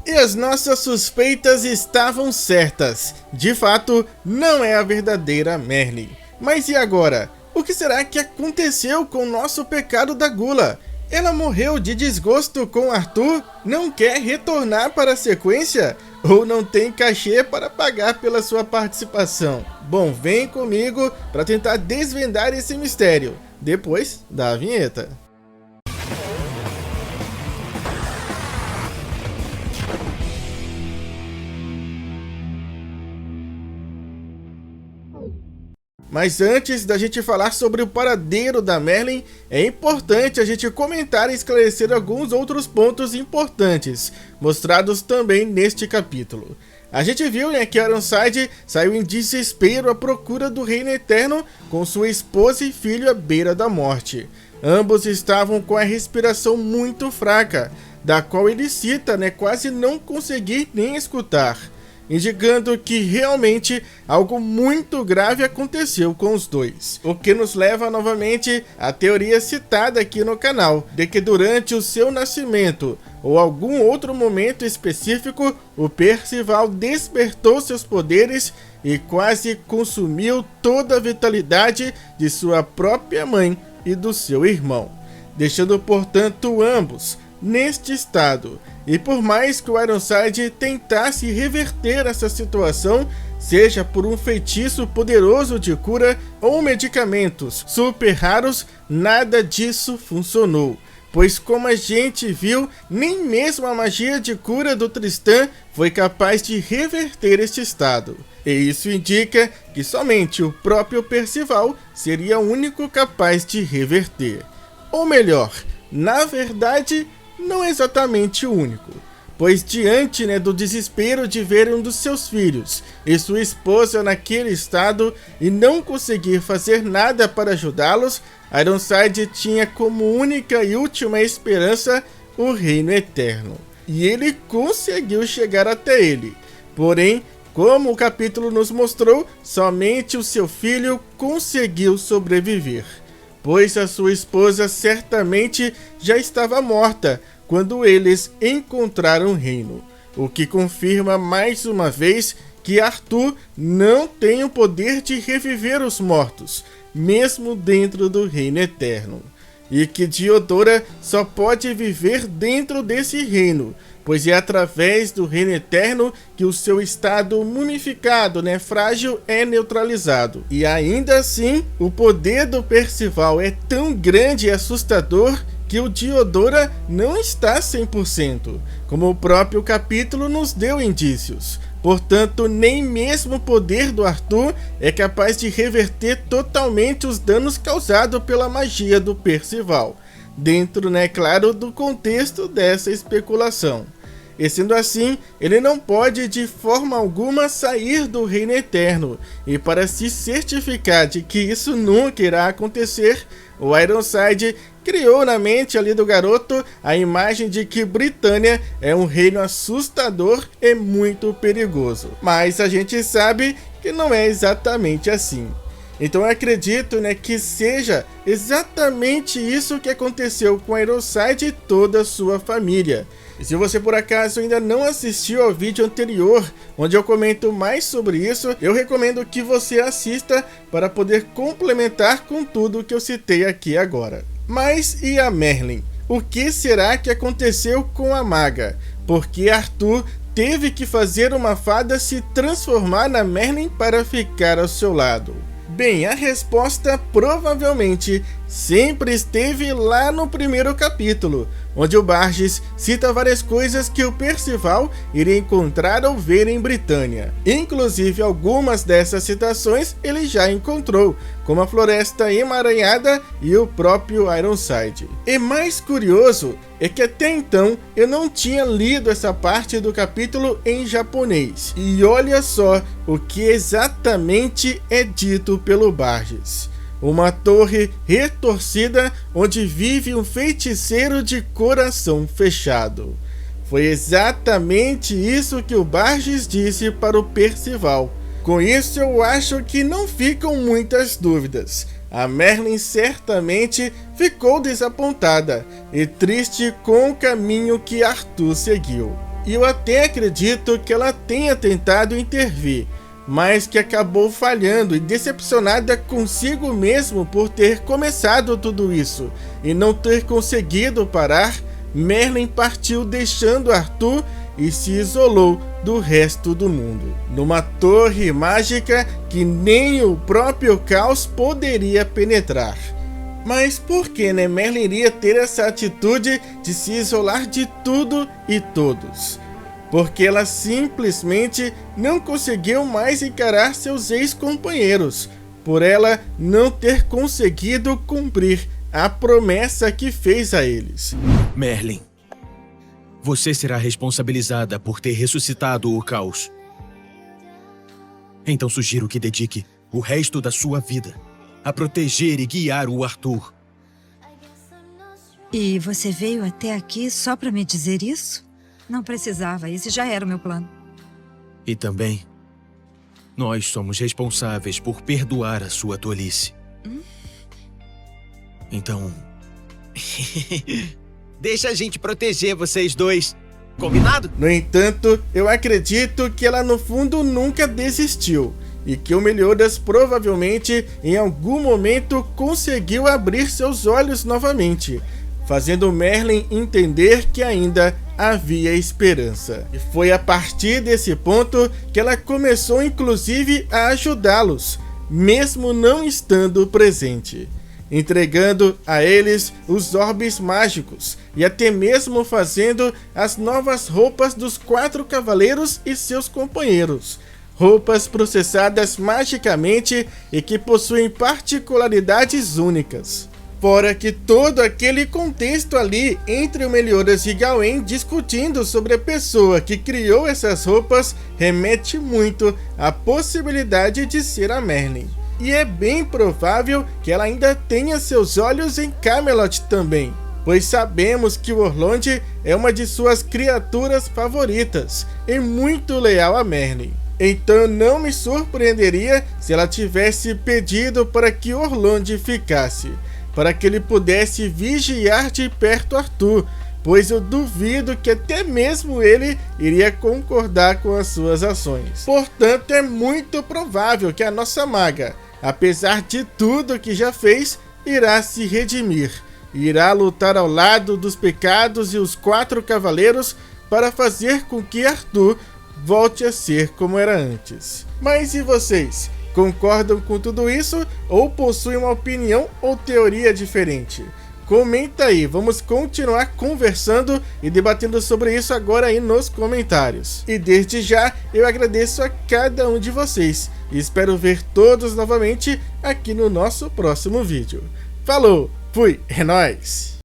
E as nossas suspeitas estavam certas. De fato, não é a verdadeira Merlin. Mas e agora? O que será que aconteceu com o nosso pecado da gula? Ela morreu de desgosto com Arthur? Não quer retornar para a sequência? Ou não tem cachê para pagar pela sua participação? Bom, vem comigo para tentar desvendar esse mistério, depois da vinheta. Mas antes da gente falar sobre o paradeiro da Merlin, é importante a gente comentar e esclarecer alguns outros pontos importantes, mostrados também neste capítulo. A gente viu, que Ironside saiu em desespero à procura do Reino Eterno com sua esposa e filho à beira da morte. Ambos estavam com a respiração muito fraca, da qual ele cita, quase não conseguir nem escutar, indicando que realmente algo muito grave aconteceu com os dois. O que nos leva novamente à teoria citada aqui no canal, de que durante o seu nascimento ou algum outro momento específico, o Percival despertou seus poderes e quase consumiu toda a vitalidade de sua própria mãe e do seu irmão, deixando portanto ambos neste estado. E por mais que o Ironside tentasse reverter essa situação, seja por um feitiço poderoso de cura ou medicamentos super raros, nada disso funcionou. Pois como a gente viu, nem mesmo a magia de cura do Tristan foi capaz de reverter este estado. E isso indica que somente o próprio Percival seria o único capaz de reverter. Ou melhor, na verdade, não é exatamente o único, pois diante do desespero de ver um dos seus filhos e sua esposa naquele estado e não conseguir fazer nada para ajudá-los, Ironside tinha como única e última esperança o Reino Eterno. E ele conseguiu chegar até ele. Porém, como o capítulo nos mostrou, somente o seu filho conseguiu sobreviver, pois a sua esposa certamente já estava morta quando eles encontraram o reino, o que confirma mais uma vez que Arthur não tem o poder de reviver os mortos, mesmo dentro do Reino Eterno, e que Diodora só pode viver dentro desse reino, pois é através do Reino Eterno que o seu estado mumificado, frágil, é neutralizado. E ainda assim, o poder do Percival é tão grande e assustador que o Diodora não está 100%, como o próprio capítulo nos deu indícios. Portanto, nem mesmo o poder do Arthur é capaz de reverter totalmente os danos causados pela magia do Percival, dentro, claro, do contexto dessa especulação. E sendo assim, ele não pode de forma alguma sair do Reino Eterno, e para se certificar de que isso nunca irá acontecer, o Ironside criou na mente ali do garoto a imagem de que Britânia é um reino assustador e muito perigoso. Mas a gente sabe que não é exatamente assim. Então eu acredito que seja exatamente isso que aconteceu com Ironside e toda a sua família. E se você por acaso ainda não assistiu ao vídeo anterior, onde eu comento mais sobre isso, eu recomendo que você assista para poder complementar com tudo que eu citei aqui agora. Mas e a Merlin? O que será que aconteceu com a maga? Porque Arthur teve que fazer uma fada se transformar na Merlin para ficar ao seu lado? Bem, a resposta provavelmente sempre esteve lá no primeiro capítulo, onde o Barges cita várias coisas que o Percival iria encontrar ao ver em Britânia. Inclusive, algumas dessas citações ele já encontrou, como a Floresta Emaranhada e o próprio Ironside. E mais curioso é que até então eu não tinha lido essa parte do capítulo em japonês. E olha só o que exatamente é dito pelo Barges. Uma torre retorcida onde vive um feiticeiro de coração fechado. Foi exatamente isso que o Barges disse para o Percival. Com isso eu acho que não ficam muitas dúvidas. A Merlin certamente ficou desapontada e triste com o caminho que Arthur seguiu. E eu até acredito que ela tenha tentado intervir, mas que acabou falhando e decepcionada consigo mesmo por ter começado tudo isso e não ter conseguido parar, Merlin partiu deixando Arthur e se isolou do resto do mundo, numa torre mágica que nem o próprio caos poderia penetrar. Mas por que, Merlin iria ter essa atitude de se isolar de tudo e todos? Porque ela simplesmente não conseguiu mais encarar seus ex-companheiros, por ela não ter conseguido cumprir a promessa que fez a eles. Merlin, você será responsabilizada por ter ressuscitado o caos. Então sugiro que dedique o resto da sua vida a proteger e guiar o Arthur. E você veio até aqui só para me dizer isso? Não precisava, esse já era o meu plano. E também, nós somos responsáveis por perdoar a sua tolice. Então, deixa a gente proteger vocês dois, combinado? No entanto, eu acredito que ela no fundo nunca desistiu e que o Meliodas provavelmente em algum momento conseguiu abrir seus olhos novamente, fazendo Merlin entender que ainda havia esperança. E foi a partir desse ponto que ela começou inclusive a ajudá-los, mesmo não estando presente, entregando a eles os orbes mágicos e até mesmo fazendo as novas roupas dos 4 cavaleiros e seus companheiros, roupas processadas magicamente e que possuem particularidades únicas. Fora que todo aquele contexto ali entre o Meliodas e Gawain discutindo sobre a pessoa que criou essas roupas remete muito à possibilidade de ser a Merlin. E é bem provável que ela ainda tenha seus olhos em Camelot também, pois sabemos que o Orlond é uma de suas criaturas favoritas e muito leal a Merlin. Então não me surpreenderia se ela tivesse pedido para que Orlond ficasse, para que ele pudesse vigiar de perto Arthur, pois eu duvido que até mesmo ele iria concordar com as suas ações. Portanto, é muito provável que a nossa maga, apesar de tudo que já fez, irá se redimir, irá lutar ao lado dos pecados e os 4 cavaleiros para fazer com que Arthur volte a ser como era antes. Mas e vocês? Concordam com tudo isso ou possuem uma opinião ou teoria diferente? Comenta aí, vamos continuar conversando e debatendo sobre isso agora aí nos comentários. E desde já eu agradeço a cada um de vocês e espero ver todos novamente aqui no nosso próximo vídeo. Falou, fui, é nóis!